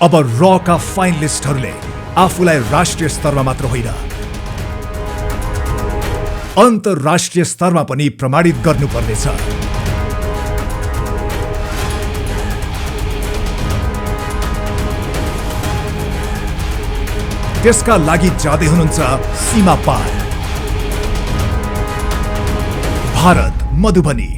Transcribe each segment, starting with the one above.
अब रका फाइनलिस्टहरूले आफूलाई राष्ट्रिय स्तरमा मात्र होइन अन्तर्राष्ट्रिय स्तरमा पनि प्रमाणित गर्नुपर्नेछ। त्यसका लागि जाँदै हुनुहुन्छ सीमा पार। भारत मधुबनी।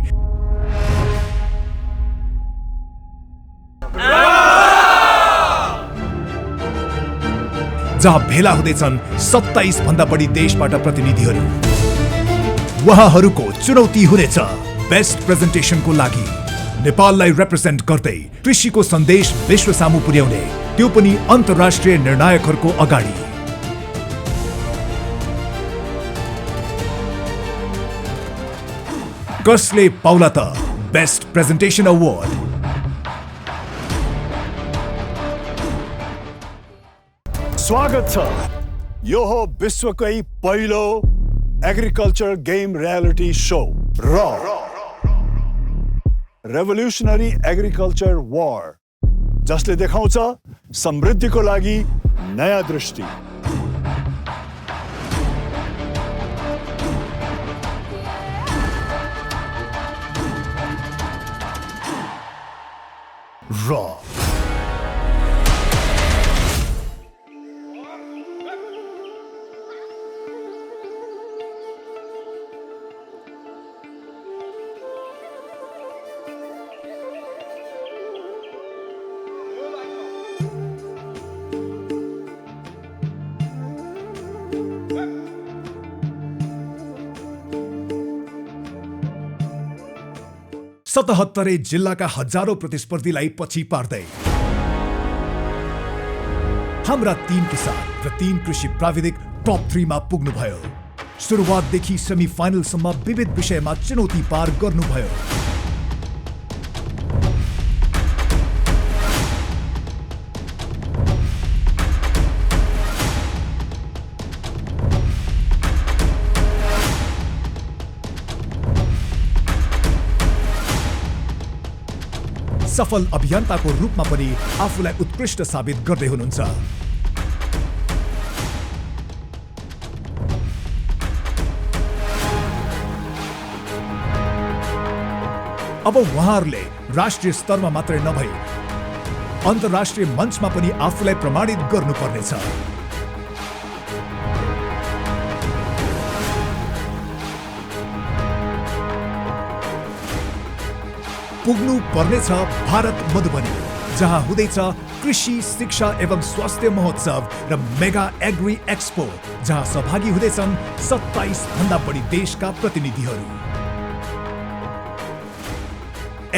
जहाँ भेला हुँदैछन् 27 भन्दा बढी देशबाट प्रतिनिधिहरू। उहाँहरूको चुनौती हुनेछ बेस्ट प्रेजेन्टेसनको लागि नेपाललाई रिप्रेजेन्ट गर्दै कृषिको सन्देश विश्व सामु पुर्याउने, त्यो पनि अन्तर्राष्ट्रिय निर्णायकहरूको अगाडि। कसले पाउला त बेस्ट प्रेजेन्टेसन अवार्ड? स्वागत छ। यो हो विश्वकै पहिलो एग्रिकल्चर गेम रियालिटी शो र रेभोल्युसनरी एग्रिकल्चर वार, जसले देखाउँछ समृद्धिको लागि नयाँ दृष्टि। र सतहत्तरै जिल्लाका हजारौं प्रतिस्पर्धीलाई पछि पार्दै हाम्रा 3 किसान र 3 कृषि प्राविधिक टप 3 मा पुग्नुभयो। सुरुवातदेखि सेमी फाइनलसम्म विविध विषयमा चुनौती पार गर्नुभयो। सफल अभियन्ताको रूपमा पनि आफूलाई उत्कृष्ट साबित गर्दै हुनुहुन्छ। अब उहाँहरूले राष्ट्रिय स्तरमा मात्रै नभई अन्तर्राष्ट्रिय मञ्चमा पनि आफूलाई प्रमाणित गर्नुपर्नेछ। पुग्नु पर्नेछ भारत मधुबनी, जहाँ हुँदैछ कृषि शिक्षा एवं स्वास्थ्य महोत्सव र मेगा एग्री एक्सपो, जहाँ सहभागी हुँदैछन् 27 भन्दा बढी देशका प्रतिनिधिहरू।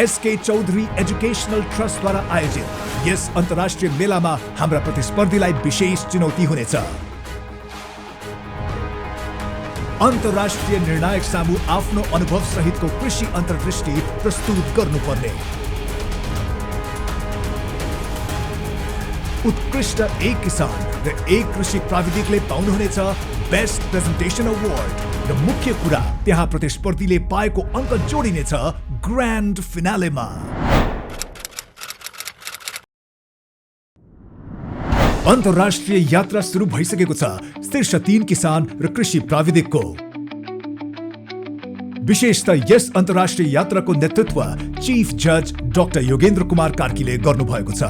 एसके चौधरी एजुकेशनल ट्रस्टद्वारा आयोजित यस अन्तर्राष्ट्रिय मेलामा हाम्रा प्रतिस्पर्धीलाई विशेष चुनौती हुनेछ। अन्तर्राष्ट्रिय निर्णायक सामु आफ्नो अनुभव सहितको कृषि अन्तर्दृष्टि प्रस्तुत गर्नुपर्ने। उत्कृष्ट एक किसान र एक कृषि प्राविधिकले पाउनुहुनेछ बेस्ट प्रेजेन्टेसन अवार्ड र मुख्य कुरा, त्यहाँ प्रतिस्पर्धीले पाएको अङ्क जोडिनेछ ग्रान्ड फिनालेमा। अन्तर्राष्ट्रिय यात्रा सुरु भइसकेको छ शीर्ष 3 किसान र कृषि प्राविधिकको। विशेषतः यस अन्तर्राष्ट्रिय यात्राको नेतृत्व चीफ जज डाक्टर योगेन्द्र कुमार कार्कीले गर्नुभएको छ।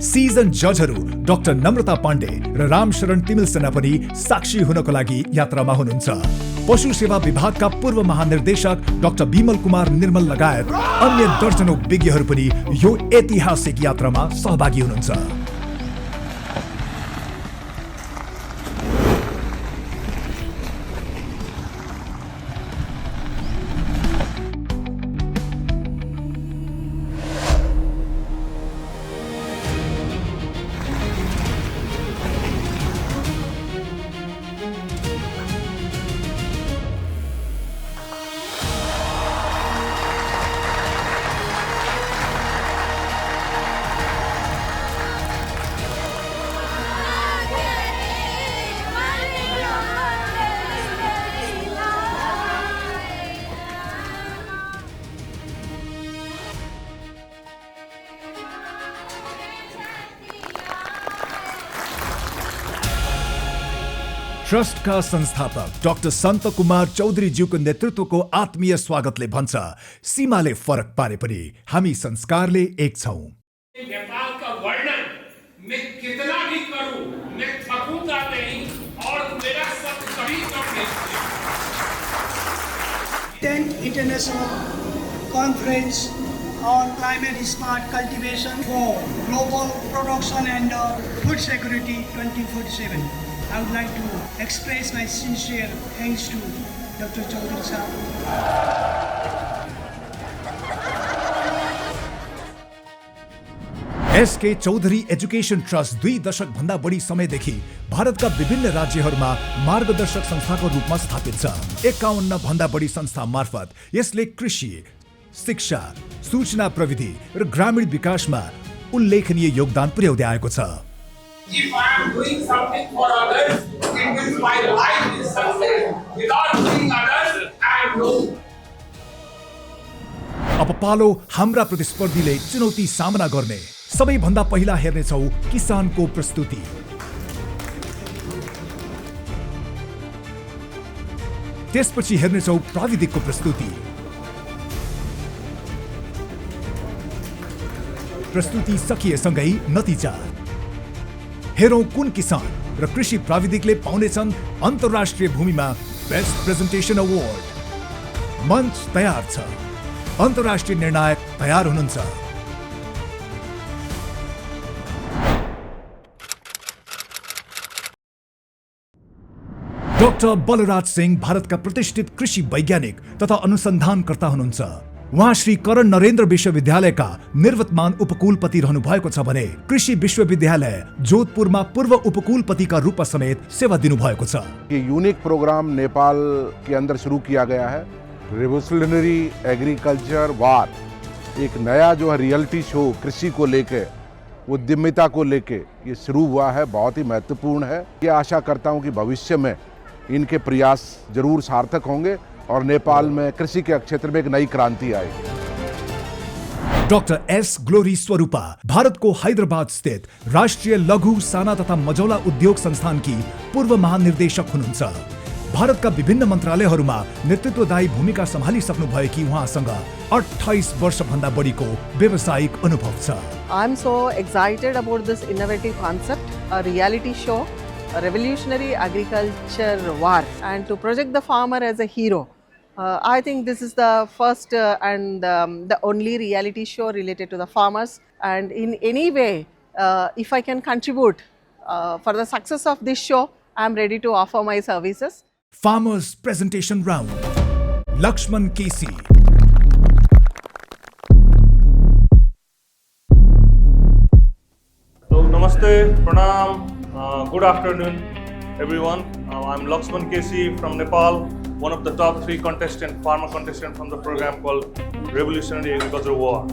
सिजन जजहरू डाक्टर नम्रता पाण्डे र रामशरण तिमिलसेना पनि साक्षी हुनको लागि यात्रामा हुनुहुन्छ। पशु सेवा विभागका पूर्व महानिर्देशक डाक्टर विमल कुमार निर्मल लगायत अन्य दर्जनौं विज्ञहरू पनि यो ऐतिहासिक यात्रामा सहभागी हुनुहुन्छ। ट्रस्ट का संस्थापक डाक्टर सन्त कुमार चौधरी ज्यूको नेतृत्वको आत्मीय स्वागतले भन्छ, सीमाले फरक पारे पनि हामी संस्कारले एक छौं। नेपाल का वर्णन मैं कितना भी करूं, मैं थकूंगा नहीं और मेरा सब कभी कम नहीं। 10th International Conference on Climate Smart Cultivation for Global Production and Food Security 2047. I would like to express my sincere thanks to Dr. Chaudhary Sahab. S K Chaudhary education trust 2 दशक भन्दा बढी समयदेखि भारतका विभिन्न राज्यहरूमा मार्गदर्शक संस्थाको रूपमा स्थापित छ। 51 भन्दा बढी संस्था मार्फत यसले कृषि, शिक्षा, सूचना प्रविधि र ग्रामीण विकासमा उल्लेखनीय योगदान पुर्याउँदै आएको छ। If I am doing something for others, it means my life is success. Without doing others, I am no. अब पालो हाम्रा प्रतिस्पर्धीले चुनौती सामना गर्ने। सबैभन्दा पहिला हेर्नेछौ किसानको प्रस्तुति। त्यसपछि हेर्नेछौ प्राविधिकको प्रस्तुति। प्रस्तुति सकिएसँगै नतिजा। हेरौं कुन किसान र कृषि प्राविधिकले पाउनेछन् अन्तर्राष्ट्रिय भूमिमा बेस्ट प्रेजेन्टेसन अवार्ड। मञ्च तयार छ। अन्तर्राष्ट्रिय निर्णायक तयार हुनुहुन्छ। डाक्टर बलराज सिंह भारतका प्रतिष्ठित कृषि वैज्ञानिक तथा अनुसन्धानकर्ता हुनुहुन्छ। उहाँ श्री करण नरेन्द्र विश्वविद्यालयका निर्वतमान उपकुलपति रहनु भएको छ भने कृषि विश्वविद्यालय जोधपुरमा पूर्व उपकुलपतिका रूपमा समेत सेवा दिनु भएको छ। ये यूनिक प्रोग्राम नेपाल के अंदर शुरू किया गया है। रिवोल्यूशनरी एग्रीकल्चर वार, एक नया जो है रियलिटी शो कृषि को लेके, उद्यमिता को लेके ये शुरू हुआ है, बहुत ही महत्वपूर्ण है। ये आशा करता हूँ कि भविष्य में इनके प्रयास जरूर सार्थक होंगे और नेपाल में कृषि के क्षेत्र में एक नई क्रांति आएगी। डाक्टर एस ग्लोरी स्वरूपा भारतको हैदराबाद स्थित राष्ट्रिय लघु, साना तथा मझौला उद्योग संस्थानकी पूर्व महानिर्देशक हुनुहुन्छ। भारतका विभिन्न मन्त्रालयहरूमा नेतृत्वदायी भूमिका सम्हालिसक्नु भएकी उहाँसँग 28 वर्ष भन्दा बढीको व्यावसायिक अनुभव छ। I am so excited about this innovative concept, a reality show, a revolutionary agriculture war, and to project the farmer as a hero. I think this is the first and the only reality show related to the farmers. And in any way, if I can contribute for the success of this show, I am ready to offer my services. Farmers Presentation Round. Lakshman KC. So, Namaste, Pranam, good afternoon everyone. I'm Lakshman KC from Nepal, one of the top 3 farmer contestants from the program called Revolutionary Agriculture War.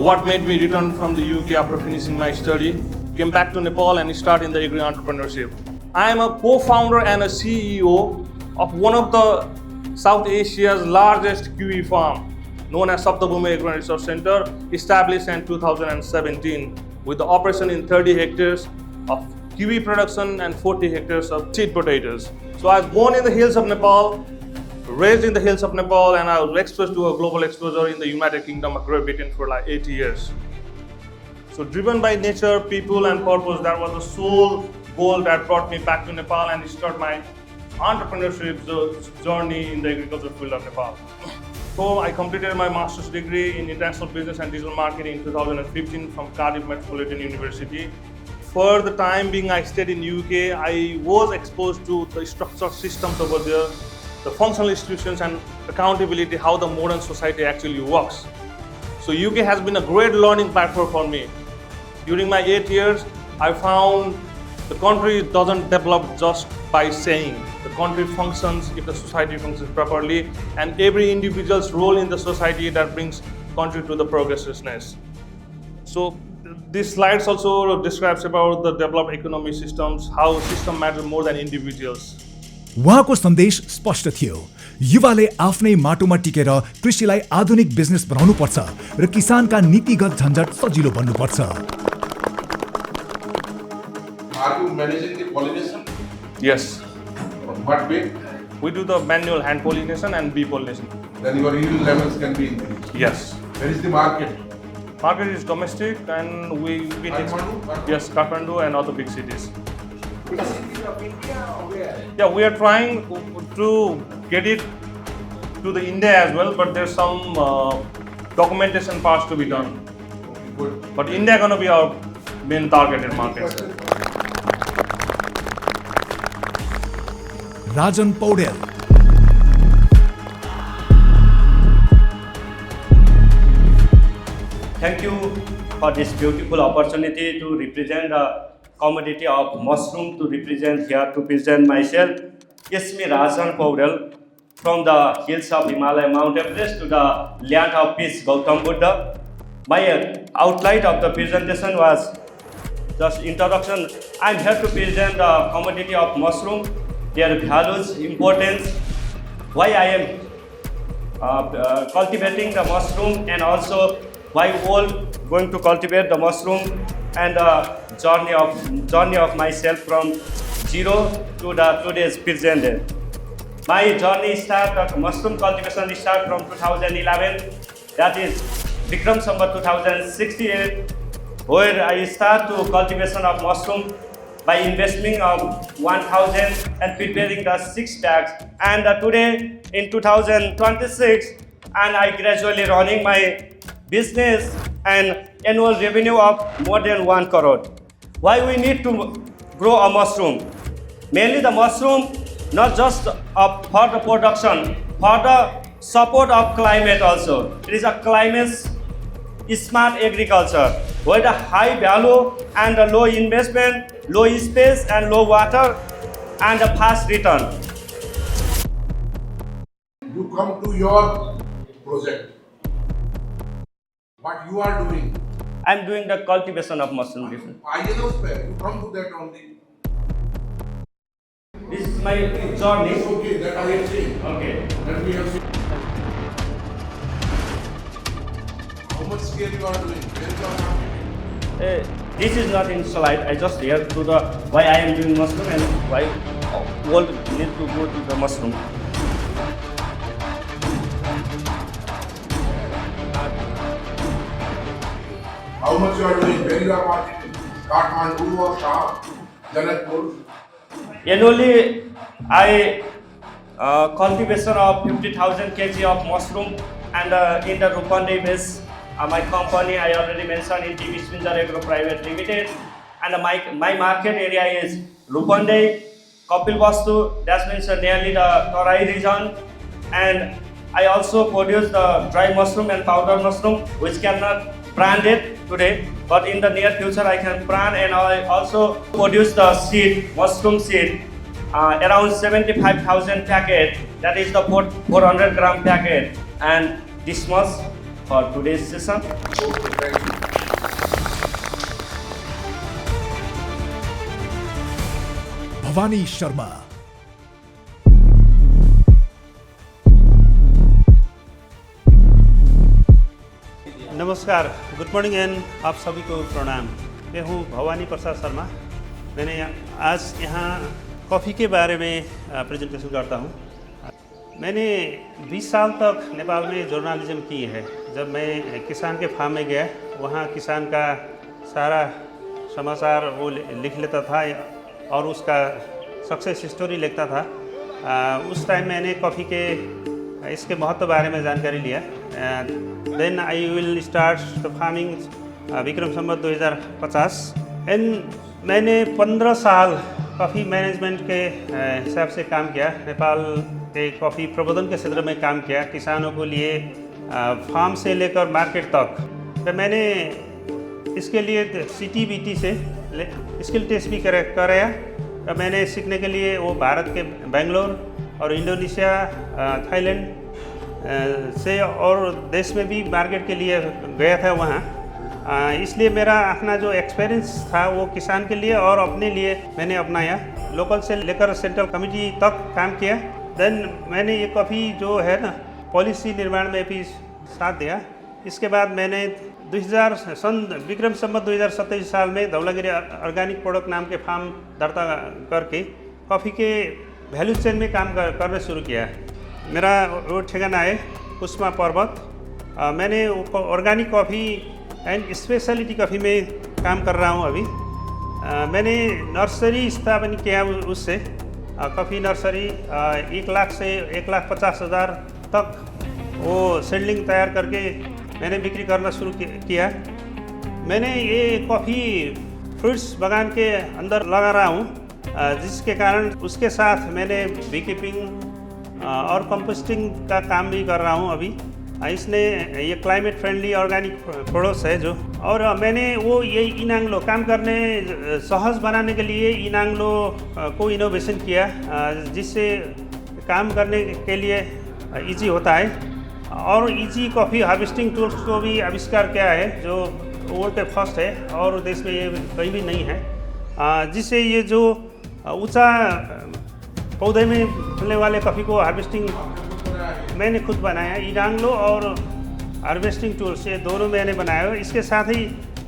What made me return from the UK after finishing my study, came back to Nepal and start in the agri-entrepreneurship. I am a co-founder and a CEO of one of the South Asia's largest kiwi farm, known as Saptabhumi Agro and Research Center, established in 2017 with the operation in 30 hectares of kiwi production and 40 hectares of seed potatoes. So I was born in the hills of Nepal, raised in the hills of Nepal, and I was exposed to a global exposure in the United Kingdom of Great Britain for like 80 years. So driven by nature, people and purpose, that was the sole goal that brought me back to Nepal and start my entrepreneurship journey in the agriculture field of Nepal. So I completed my master's degree in international business and digital marketing in 2015 from Cardiff Metropolitan University. For the time being I stayed in UK, I was exposed to the structural systems over there, the functional institutions and accountability, how the modern society actually works. So UK has been a great learning platform for me. During my 8 years, I found the country doesn't develop just by saying. The country functions if the society functions properly, and every individual's role in the society that brings country to the progressiveness. So these slides also describes about the developed economic systems, how system matter more than individuals. उहाँको सन्देश स्पष्ट थियो। युवाले आफ्नै माटोमा टिकेर कृषिलाई आधुनिक business बनाउनु पर्छ र किसानका नीतिगत झन्झट सजिलो बन्नुपर्छ। Are you managing the pollination? Yes. What way? We do the manual hand pollination and bee pollination. Then your yield levels can be increased. Yes. Where is the market? Market is domestic and we've been Kathmandu? yes, Kathmandu and other big cities. Yeah, we are trying to get it to the India as well, but there's some documentation parts to be done. Good. But India gonna be our main targeted market. Rajan Paudel, Thank you for this beautiful opportunity to represent the commodity of mushroom, to represent here, to present myself. It's me Rajan Paudel from the hills of Himalaya Mount Everest to the land of peace Gautam Buddha. My outline of the presentation was just introduction. I'm here to present the commodity of mushroom, their values, importance, why I am cultivating the mushroom, and also why all going to cultivate the mushroom, and the journey of myself from zero to the today's present day. My journey start mushroom cultivation start from 2011. That is Vikram Samvat 2068, where I start to cultivation of mushroom by investing of 1,000 and preparing the 6 bags. And today in 2026, and I gradually running my business and annual revenue of more than 1 crore. Why we need to grow a mushroom? Mainly the mushroom, not just for the production, for the support of climate also. It is a climate smart agriculture where the high value and the low investment, low space and low water and the fast return. You come to your project. What you are doing? I'm doing the cultivation of mushroom business. I know spare. You come to that only. This is my journey. It's okay. That I have seen. Okay. That we have seen. How much scale you are doing? Where you are marketing? This is not in slide. I just here to the why I am doing mushroom and why all need to go to the mushroom. How much you are doing? Where you are marketing? Kathmandu or Shah? Janakpur? Annually, I cultivation of 50,000 kg of mushroom, and in the Rupande base, my company I already mentioned in TV Swinder Agro Private Limited, and my market area is Rupande, Kapilvastu, that means nearly the Tarai region, and I also produce the dry mushroom and powder mushroom, which cannot brand it today, but in the near future I can brand, and I also produce the seed, mushroom seed, around 75,000 packet, that is the 400 gram packet, and this much for today's session. Bhavani Sharma, नमस्कार, good morning and आप सभी को प्रणाम। मैं हूँ भवानी प्रसाद शर्मा। मैंने आज यहाँ कॉफ़ी के बारे में प्रेजेंटेशन करता हूँ। मैंने 20 साल तक नेपाल में जर्नलिज्म की है। जब मैं किसान के फार्म में गया, वहाँ किसान का सारा समाचार वो लिख लेता था और उसका सक्सेस स्टोरी लिखता था। उस टाइम मैंने कॉफ़ी के इसके महत्व बारे में जानकारी लिया। Then I will start the farming Vikram Samvat 2050 and मैंने 15 साल कॉफ़ी मैनेजमेंट के हिसाब से काम किया। नेपाल के कॉफ़ी प्रबंधन के क्षेत्र में काम किया, किसानों को लिए फार्म से लेकर मार्केट तक। तो मैंने इसके लिए CTBT से स्किल टेस्ट भी कराया। तो मैंने सीखने के लिए वो भारत के बेंगलोर और इंडोनेशिया, थाईलैंड से और देश में भी मार्केट के लिए गया था वहाँ। इसलिए मेरा अपना जो एक्सपीरियंस था वो किसान के लिए और अपने लिए मैंने अपनाया। लोकल से लेकर सेंट्रल कमेटी तक काम किया। देन मैंने ये कॉफ़ी जो है ना पॉलिसी निर्माण में भी साथ दिया। इसके बाद मैंने विक्रम संवत 2027 साल में धौलागिरी ऑर्गेनिक प्रोडक्ट नाम के फार्म दर्ता करके कॉफ़ी के वैल्यू चेन में काम करना शुरू किया। मेरा वो ठिकाना है कुसमा पर्वत। मैंने organic coffee and speciality coffee में काम कर रहा हूँ अभी। मैंने नर्सरी स्थापना किया उससे, कॉफ़ी नर्सरी 1 लाख से 1,50,000 तक वो सीडलिंग तैयार करके मैंने बिक्री करना शुरू किया। मैंने ये कॉफ़ी फ्रूट्स बागान के अंदर लगा रहा हूँ, जिसके कारण उसके साथ मैंने बी कीपिंग और कंपोस्टिंग का काम भी कर रहा हूँ अभी। इसने ये क्लाइमेट फ्रेंडली ऑर्गेनिक प्रोडक्ट्स है जो, और मैंने वो ये इनांगलो काम करने सहज बनाने के लिए इनांगलो को इनोवेशन किया, जिससे काम करने के लिए इजी होता है। और इजी कॉफ़ी हार्वेस्टिंग टूल्स को भी आविष्कार किया है जो वर्ल्ड पे फर्स्ट है और देश में ये कहीं भी नहीं है, जिससे ये जो ऊंचा पौधे में फलने वाले कॉफ़ी को हार्वेस्टिंग मैंने खुद बनाया। इनांगलो और हार्वेस्टिंग टूल्स ये दोनों मैंने बनाया। इसके साथ ही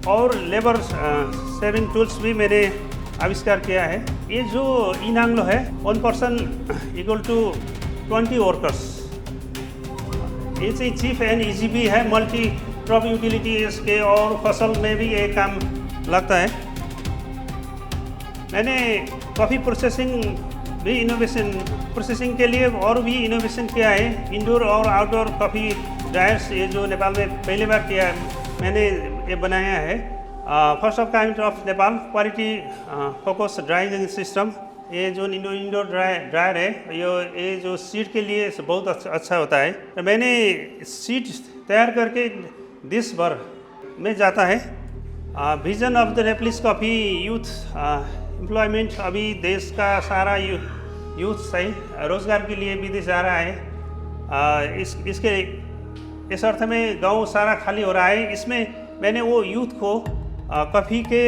और लेबर सेविंग टूल्स भी मैंने आविष्कार किया है। ये जो इनांगलो है 1 पर्सन इक्वल टू 20 वर्कर्स। ये चीफ एंड इजी भी है, मल्टी क्रॉप यूटिलिटी इसके और फसल में भी ये काम लगता है। मैंने कॉफ़ी प्रोसेसिंग भी इनोवेशन प्रोसेसिंग के लिए और भी इनोवेशन किया है। इंडोर और आउटडोर कॉफ़ी ड्रायर्स ये जो नेपाल में पहली बार किया मैंने ये बनाया है। First of kind of Nepal quality focus drawing system. ये जो इंडोर ड्रायर है ये जो सीड के लिए बहुत अच्छा होता है। तो मैंने सीड तैयार करके देश भर में जाता है। विजन ऑफ द नेपलिस कॉफ़ी यूथ एम्प्लॉयमेंट। अभी देश का सारा यूथ सही रोज़गार के लिए विदेश जा रहा है। इसके इस अर्थ में गांव सारा खाली हो रहा है। इसमें मैंने वो यूथ को कॉफ़ी के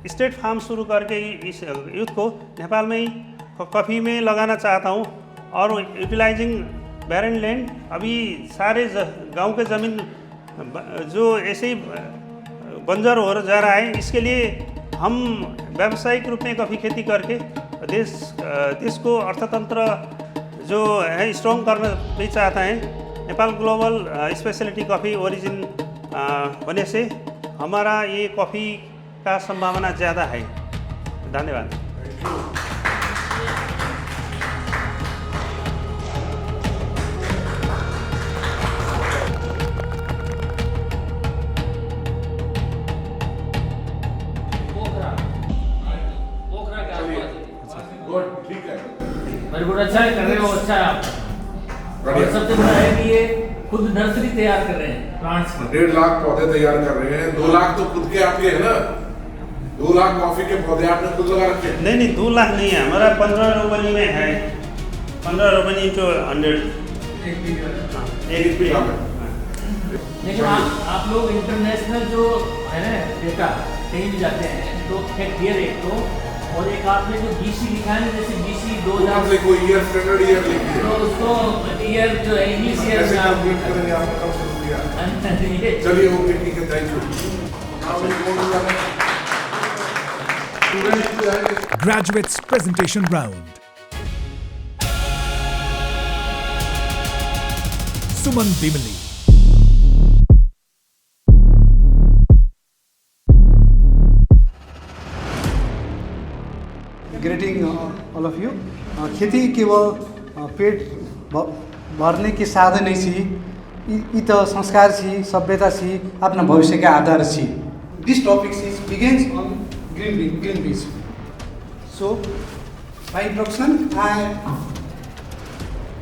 स्टेट फार्म शुरू करके इस यूथ को नेपाल में ही कॉफ़ी में लगाना चाहता हूँ। और यूटिलाइजिंग बैरन लैंड, अभी सारे गांव के ज़मीन जो ऐसे ही बंजर हो जा रहा है, इसके लिए हम व्यावसायिक रूप में कॉफ़ी खेती करके देश को अर्थतंत्र जो है स्ट्रॉन्ग करना भी चाहता है। Nepal global speciality coffee origin होने से हमारा ये कॉफ़ी का संभावना ज़्यादा है। धन्यवाद। वेरी गुड, अच्छा कर रहे हो, अच्छा है आप। और सबसे बड़ा है कि ये खुद नर्सरी तैयार कर रहे हैं प्लांट्स की। 1.5 लाख पौधे तैयार कर रहे हैं। 2 लाख तो खुद के आपके है ना। 2 लाख कॉफी के पौधे आपने खुद लगा रखे हैं? नहीं 2 लाख नहीं है हमारा। 15 रोपनी में है। 15 रोपनी तो 100 एक बीघा में। लेकिन आप लोग इंटरनेशनल जो है ना डेटा कहीं भी जाते हैं तो हेक्टेयर एक तो, और एक आपने जो BC लिखा है जैसे BC 2000 से कोई ईयर स्टैंडर्ड ईयर लिखिए तो उसको ईयर जो है इंग्लिश ईयर ऐसे में आप कंप्लीट करेंगे। आपका कम शुक्रिया। चलिए ओके ठीक है, thank you. Graduates presentation round. Suman Bimali. Grating all of you. खेती केवल पेट भर्ने के साधन नहीं छी, ई तो संस्कार छी, सभ्यता छी, अपना भविष्य के आधार छी। This topic is begins on green beans. So by introduction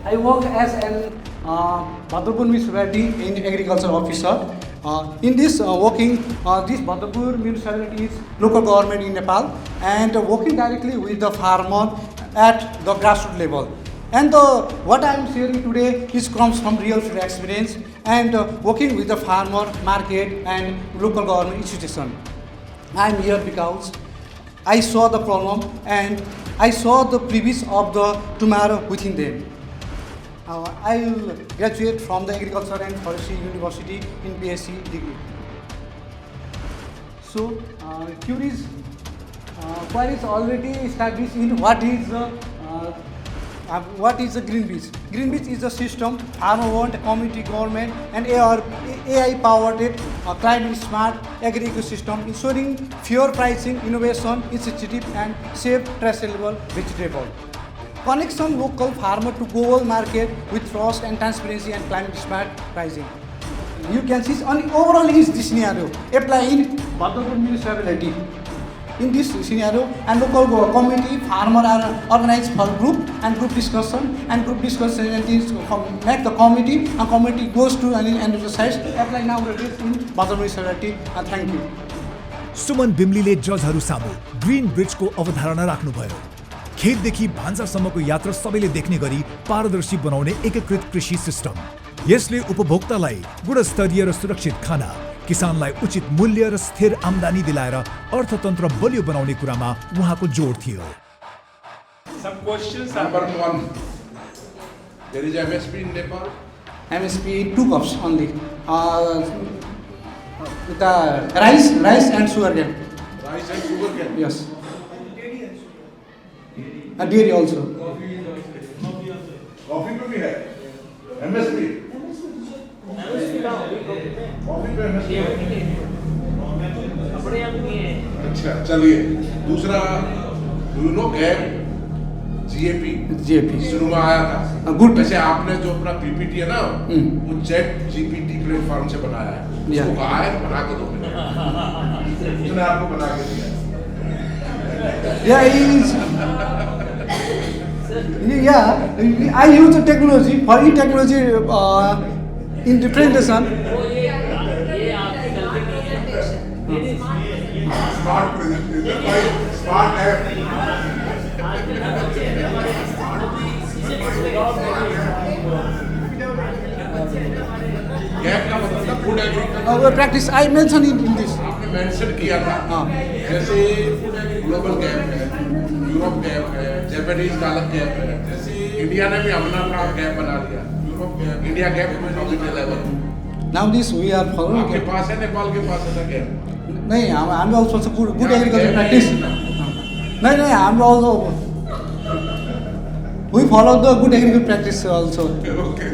I work as an Bhadrapur municipality in agriculture officer. In this working, this Bhadrapur municipality is local government in Nepal and working directly with the farmer at the grassroots level. And what I am sharing today is comes from real experience and working with the farmer, market and local government institution. I am here because I saw the problem and I saw the previous of the tomorrow within them. I will graduate from the Agriculture and Forestry University in BSc degree. So, queries already established in what is what is the Greenpeace? Greenpeace is a system, farmer-owned, community government, and AI-powered climate smart agri ecosystem, ensuring fair pricing, innovation, initiative, and safe, traceable vegetable. Connection local farmer to global market with trust and transparency and climate smart pricing. You can see overall is this scenario apply in Badalpur municipality. In this scenario, and local community farmer are organized for group discussion and is make the committee and committee goes to and exercise apply now in Badalpur municipality. And thank you. सुमन बिम्लीले जजहरू सामु green ब्रिजको अवधारणा राख्नुभयो। खेतदेखि भान्सासम्मको यात्रा सबैले देख्ने गरी पारदर्शी बनाउने एकीकृत कृषि सिस्टम। यसले उपभोक्तालाई गुणस्तरीय र सुरक्षित खाना, किसानलाई उचित मूल्य र स्थिर आम्दानी दिलाएर अर्थतन्त्र बलियो बनाउने कुरामा उहाँको जोड थियो। Number 1, there is MSP in Nepal. MSP 2 cups only. The rice and sugar cane. Rice and sugar cane. Yes. And dairy also. Coffee पे भी है MSP. कॉफी पे MSP अच्छा चलिए दूसरा you know GAP शुरू में आया था गुड। वैसे आपने जो अपना PPT है ना वो ChatGPT प्लेटफॉर्म से बनाया है उसको कहा है बना के दो उसने आपको बना के दिया I use the technology for e-technology in presentation. Smart presentation, smart app. Gap का मतलब था food agriculture Practice I mentioned in this. आपने मेंशन किया था जैसे फूड ग्लोबल गैप है, यूरोप गैप है, जापानीज का अलग गैप है, जैसे इंडिया ने भी अपना गैप बना लिया, यूरोप गैप, इंडिया गैप में level. Now this we are following. आपके पास है, नेपाल के पास है गैप? नहीं, I'm also good agriculture practice. नहीं, I'm also we follow the good agriculture practice also. Okay.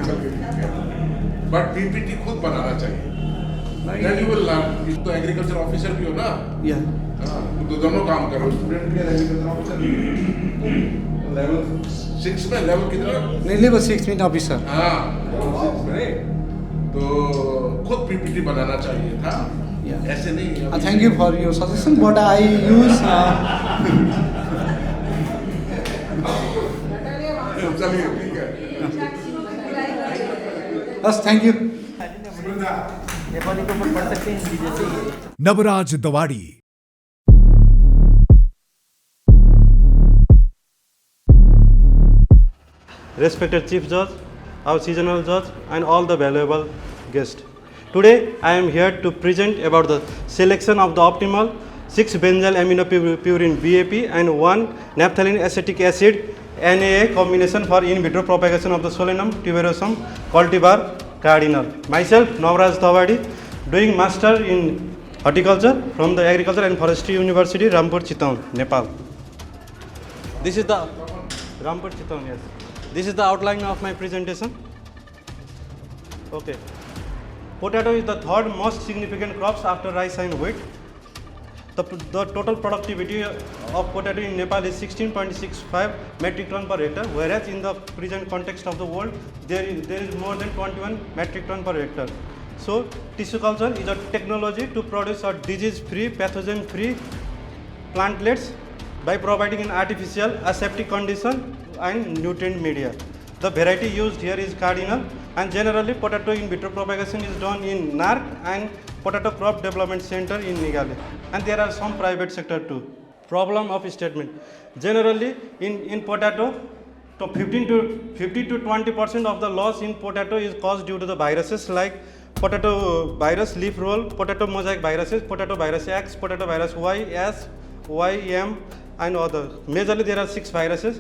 But PPT खुद बनाना चाहिए। Then you will learn. तो एग्रीकल्चर ऑफिसर भी हो ना? Yeah. तो दोनों काम करो। स्टूडेंट भी एग्रीकल्चर ऑफिसर भी। लेवल 6 में लेवल कितना? नहीं level 6 में ऑफिसर। हाँ, level 6 में। तो खुद PPT बनाना चाहिए था। ऐसे नहीं। Thank you for your suggestion, but I use. चलिए ठीक है। Yes, thank you. नेपाली को पढ़ सकते हैं हिंदी जैसे ही। Navraj दवाड़ी। Respected Chief Judge, our seasonal judge, and all the valuable guests. Today, I am here to present about the selection of the optimal 6-benzyl aminopurine BAP and 1-naphthalene acetic acid NAA combination for in vitro propagation of the Solanum tuberosum cultivar cardinal. Myself, Navraj Dawadi, doing master in horticulture from the Agriculture and Forestry University, Rampur, Chittaun, Nepal. This is the Rampur, Chittaun, yes. This is the outline of my presentation. Okay. Potato is the third most significant crops after rice and wheat. The total productivity of potato in Nepal is 16.65 metric ton per hectare, whereas in the present context of the world, there is more than 21 metric ton per hectare. So, tissue culture is a technology to produce a disease-free, pathogen-free plantlets by providing an artificial aseptic condition and nutrient media. The variety used here is cardinal, and generally potato in vitro propagation is done in NARC and Potato Crop Development Center in Meghalaya, and there are some private sector too. Problem of statement. Generally in potato, 50 to 20% of the loss in potato is caused due to the viruses like potato virus, leaf roll, potato mosaic viruses, potato virus X, potato virus Y, S, Y, M, and others. Majorly there are 6 viruses.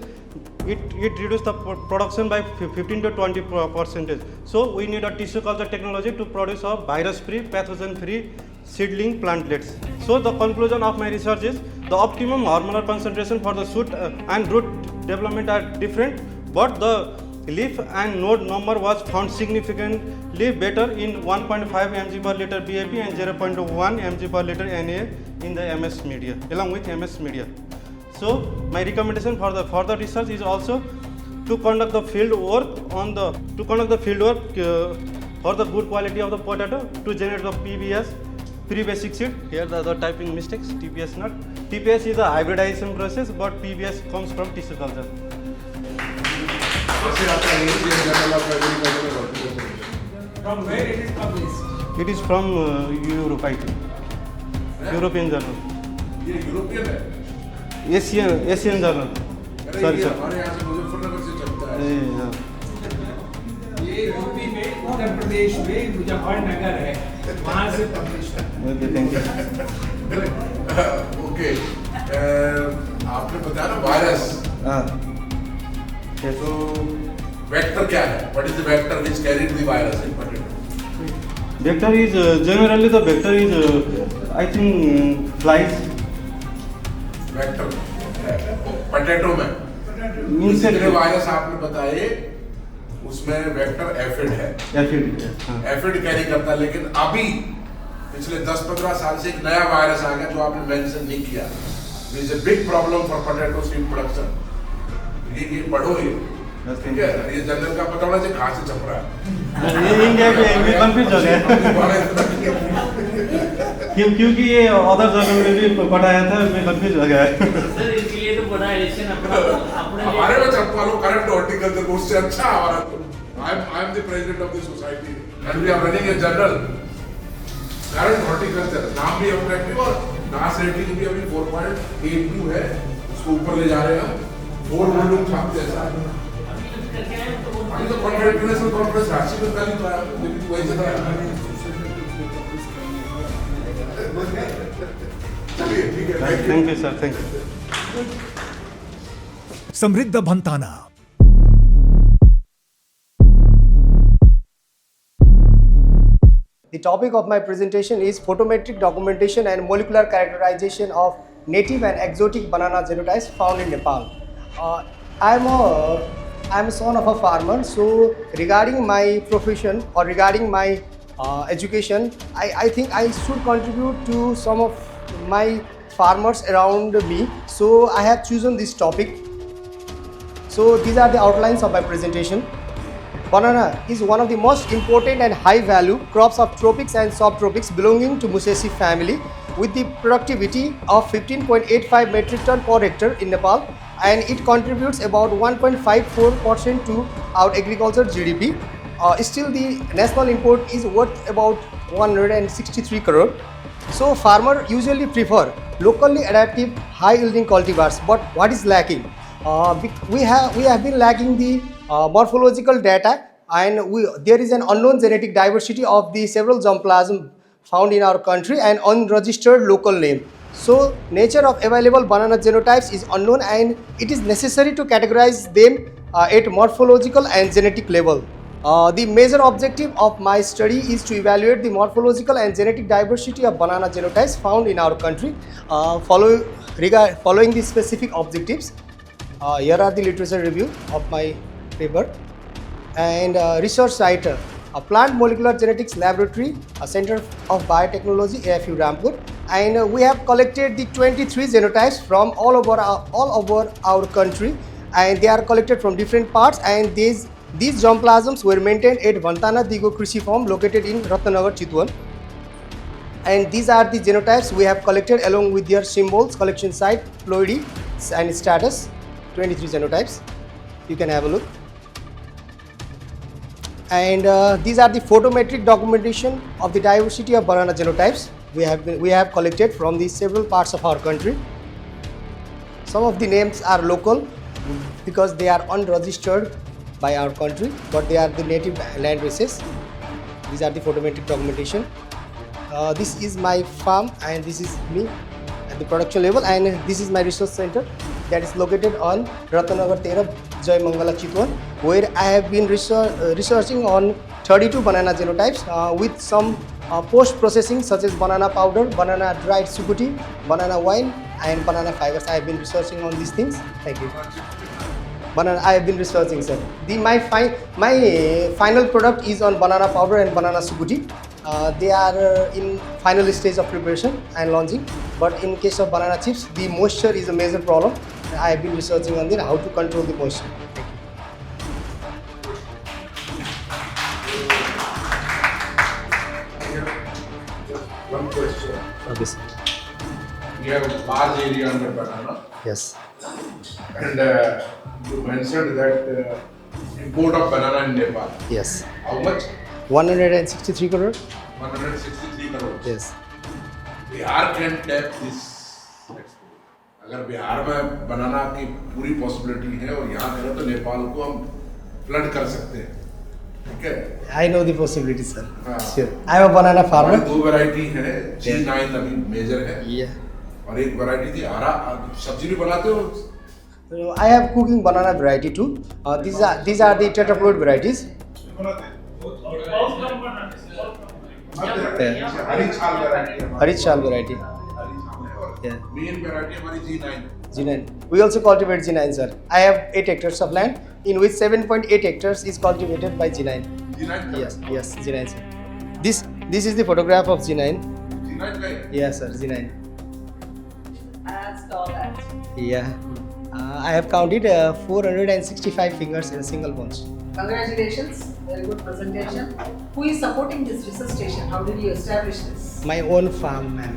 It reduces the production by 15 to 20%. So we need a tissue culture technology to produce a virus-free, pathogen-free seedling plantlets. So the conclusion of my research is the optimum hormonal concentration for the shoot and root development are different. but the leaf and node number was found significantly better in 1.5 mg per liter BAP and 0.1 mg per liter NA in the MS media, along with MS media. So my recommendation for the further research is also to conduct the field work for the good quality of the potato to generate the PBS, pre-basic seed. Here the typing mistakes, TPS not. TPS is a hybridization process, but PBS comes from tissue culture. From where it is published? It is from Europe, I think. European journal. ये European है। Asian journal. Sorry, sir. हमारे यहाँ से मुजफ्फरनगर से चलता है। हाँ. ये यूपी में उत्तर प्रदेश में मुजफ्फरनगर है, वहाँ से पब्लिश है। Okay, thank you. ओके, आपने बताया ना वायरस। हाँ. तो वेक्टर क्या है? What is the vector which carried the virus in potato? Vector is generally the vector is I think flies. Vector potato में जितने वायरस आपने बताए उसमें वेक्टर एफिड है। एफिड कैरी करता है, लेकिन अभी पिछले 10-15 साल से एक नया वायरस आ गया जो आपने मेंशन नहीं किया। This is a big problem for potato seed production. ये पढ़ो ये, ठीक है? ये जनरल का पता होना चाहिए कहाँ से छप रहा है। ये इंडिया के कंफ्यूज हो गया क्योंकि ये अदर जर्नल में भी पढ़ाया था, मैं कंफ्यूज हो गया। सर इसके लिए तो बड़ा एडिशन अपने हमारे में छपवा लो करंट हॉर्टिकल्चर को, उससे अच्छा हमारा। I am the president of the society and we are running a journal current horticulture. नाम भी अट्रैक्टिव और नास रेटिंग भी अभी 4.82 है, उसको ऊपर ले जा रहे हैं हम। 4 वॉल्यूम छापते हैं साथ। अभी तो इंटरनेशनल कॉन्फ्रेंस रांची में कल ही तो आया, लेकिन वही जगह चलिए ठीक है। Thank you sir, thank you. समृद्ध भंताना। The topic of my presentation is photometric documentation and molecular characterization of native and exotic banana genotypes found in Nepal. I am a son of a farmer, so regarding my profession or regarding my education, I think I should contribute to some of my farmers around me. So I have chosen this topic. So these are the outlines of my presentation. Banana is one of the most important and high value crops of tropics and subtropics belonging to Musaceae family, with the productivity of 15.85 metric ton per hectare in Nepal, and it contributes about 1.54% to our agriculture GDP. Still the national import is worth about 163 crore. So farmer usually prefer locally adaptive high yielding cultivars, but what is lacking? We have been lacking the morphological data, and there is an unknown genetic diversity of the several germplasm found in our country and unregistered local name. So nature of available banana genotypes is unknown, and it is necessary to categorize them at morphological and genetic level. The major objective of my study is to evaluate the morphological and genetic diversity of banana genotypes found in our country. Following the specific objectives, here are the literature review of my paper. And research writer, a plant molecular genetics laboratory, a center of biotechnology, AFU Rampur, and we have collected the 23 genotypes from all over our country, and they are collected from different parts, and these germplasms were maintained at Vantana Digo Krishi Farm located in Ratnanagar, Chitwan. And these are the genotypes we have collected along with their symbols, collection site, ploidy and status. 23 genotypes. You can have a look. And these are the photometric documentation of the diversity of banana genotypes we have collected from the several parts of our country. Some of the names are local because they are unregistered by our country, but they are the native land races. These are the photometric documentation. This is my farm, and this is me at the production level, and this is my research center that is located on Ratnanagar 13, Jai Mangala, Chitwan, where I have been researching on 32 banana genotypes with some post-processing such as banana powder, banana dried sukuti, banana wine and banana fibers. I have been researching on these things. Thank you. Banana. I have been researching, sir. My final product is on banana powder and banana suguti. They are in final stage of preparation and launching. But in case of banana chips, the moisture is a major problem. I have been researching on how to control the moisture. One question. Okay, sir. We have a large area under banana, Yes. and you mentioned that import of banana in Nepal. Yes. How much? 163 crore. 163 crore. Yes. Bihar can tap this export. अगर बिहार में बनाना की पूरी possibility है और यहाँ करें तो नेपाल को हम फ्लड कर सकते हैं, ठीक है? I know the possibility, sir. हाँ. Sure. I am a banana farmer. दो वैरायटी है, G9 अभी मेजर है, Yeah. और एक वैरायटी थी हरा, सब्जी भी बनाते हो? So I have cooking banana variety too. These are the tetraploid varieties. हरी छाल वैरायटी है, Harish Shal variety. हरी छाल है, और Yeah. मेन वैरायटी हमारी G9. G9. We also cultivate G9, sir. I have 8 hectares of land, in which 7.8 hectares is cultivated by G9. G9 Yes, G9, sir. This is the photograph of G9. G9 का है? Yes, sir, G9. As tall as. Yeah. I have counted 465 fingers in a single bunch. Congratulations, very good presentation. Who is supporting this research station? How did you establish this? My own farm, ma'am.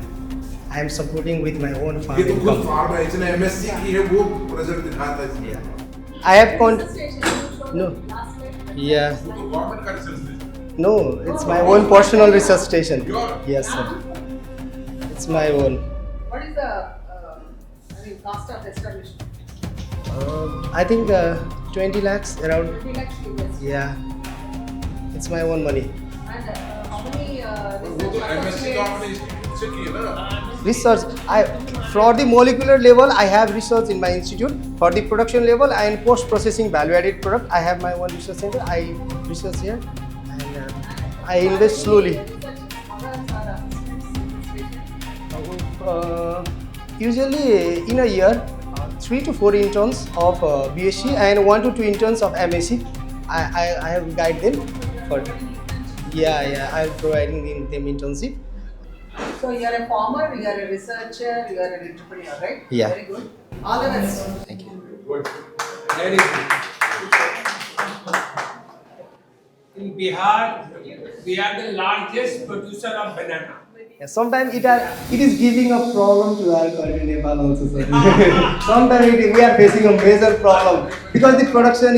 I am supporting with my own farm. ये तो खुद income. Farm है, इसने MSc की है, वो result दिखाता है इसमें। I have No. Yeah. वो तो गवर्नमेंट का रिसर्च है। No, it's my own personal research station. Your? Yes, sir. It's my own. What is the cost of establishment? I think 20 lakhs around. 20 lakhs investment. Yeah. It's my own money. And how many वो तो MSc का आपने इससे की है ना? Research. For the molecular level, I have research in my institute. For the production level and post-processing value-added product, I have my own research center. I research here, and I invest slowly. Usually, in a year, 3 to 4 interns of BSc and 1 to 2 interns of MSc. I have guide them for. Yeah. I am providing them internship. So you are a farmer, you are a researcher, you are an entrepreneur, right? Yeah. Very good. All the best. Thank you. Good. Very good. In Bihar, we are the largest producer of banana. Yeah, sometimes it is giving a problem to our country, Nepal also, sir. Sometimes we are facing a major problem because the production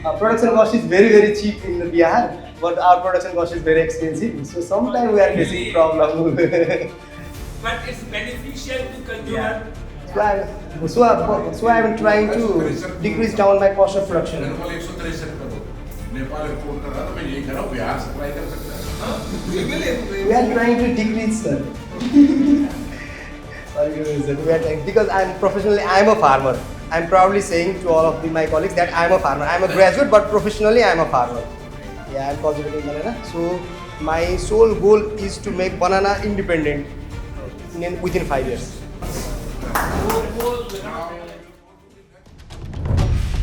cost is very, very cheap in Bihar, but our production cost is very expensive. So sometimes we are facing problem. But it's beneficial to consumer. So I am trying to decrease down my cost of production. Nepal 163 crore, Nepal export कर रहा था, मैं यही कह रहा हूँ, Bihar supply कर सकता है। We are trying to decrease, sir. Sorry, sir. We are trying, because I am a farmer. I am proudly saying to all of my colleagues that I am a farmer. I am a graduate, but professionally I am a farmer. Yeah, I am cultivating banana. So my sole goal is to make banana independent within 5 years.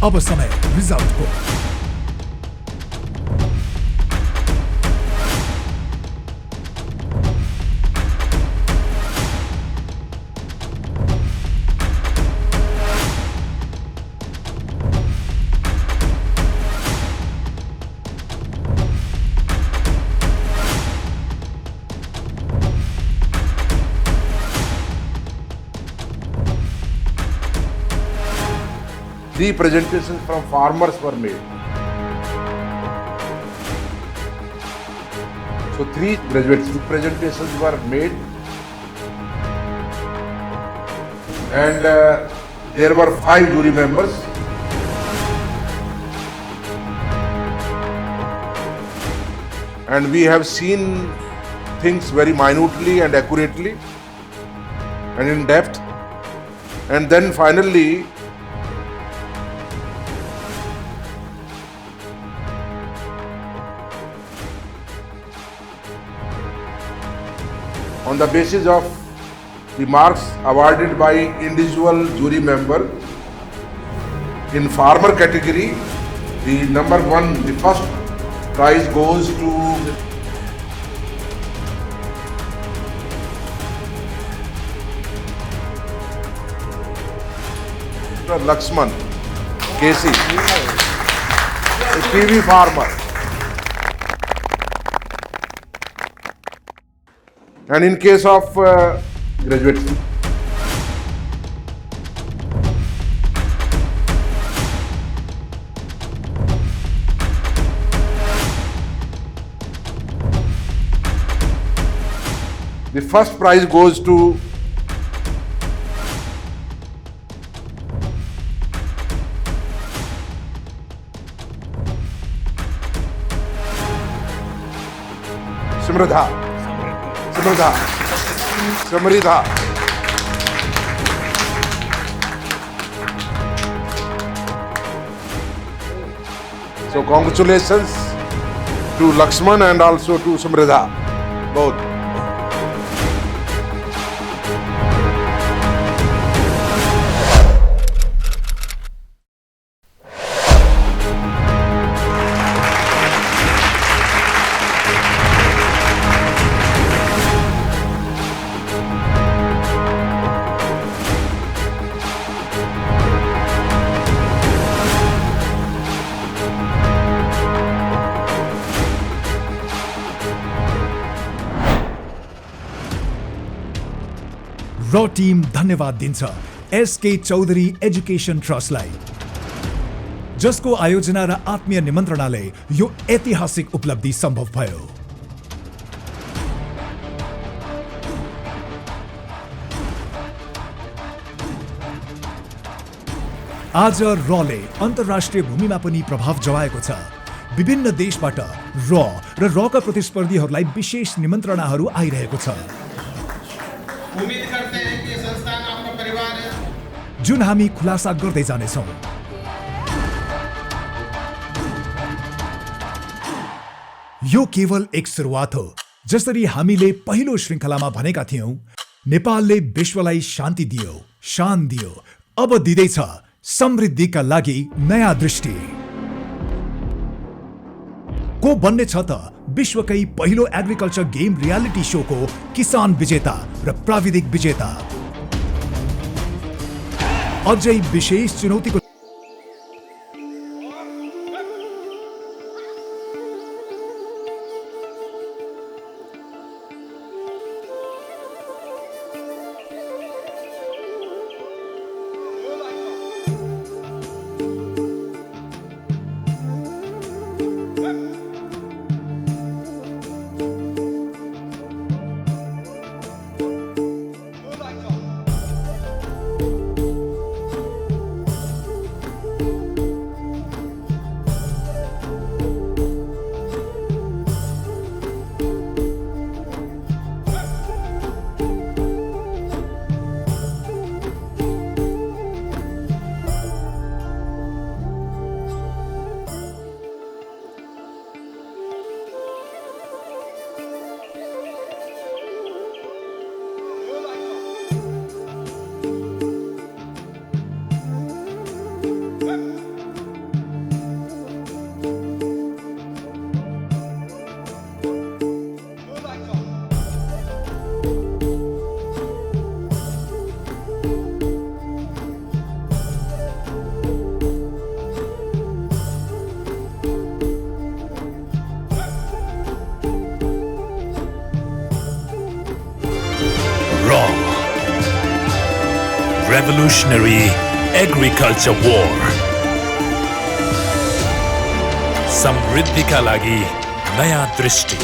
अब समय result को। Three presentations from farmers were made. So 3 presentations were made, and there were 5 jury members. And we have seen things very minutely and accurately and in depth. And then finally, on the basis of the marks awarded by individual jury member, In farmer category, the number one, the first prize goes to Lakshman KC, a PV farmer. And in case of graduates, the first prize goes to Samridha. So congratulations to Lakshman and also to Samridha, both. र team धन्यवाद दिन्छ SK Chaudhary education ट्रस्टलाई, जसको आयोजना र आत्मीय निमन्त्रणाले यो ऐतिहासिक उपलब्धि सम्भव भयो। आज रले अन्तर्राष्ट्रिय भूमिमा पनि प्रभाव जमाएको छ। विभिन्न देशबाट र रका प्रतिस्पर्धीहरूलाई विशेष निमन्त्रणाहरू आइरहेको छ। उम्मीद करते हैं कि संस्थान आपका परिवार है, जुन हामी खुलासा गर्दै जानेछौँ। यो केवल एक सुरुवात हो। जसरी हामीले पहिलो श्रृङ्खलामा भनेका थियौं, नेपालले विश्वलाई शान्ति दियो, शान दियो, अब दिँदैछ समृद्धिका लागि नयाँ दृष्टि। को बन्ने छ त विश्वकै पहिलो एग्रिकल्चर गेम रियालिटी शोको किसान विजेता र प्राविधिक विजेता। अझै विशेष चुनौतीको Revolutionary Agriculture War. समृद्धिका लागि नयाँ दृष्टि।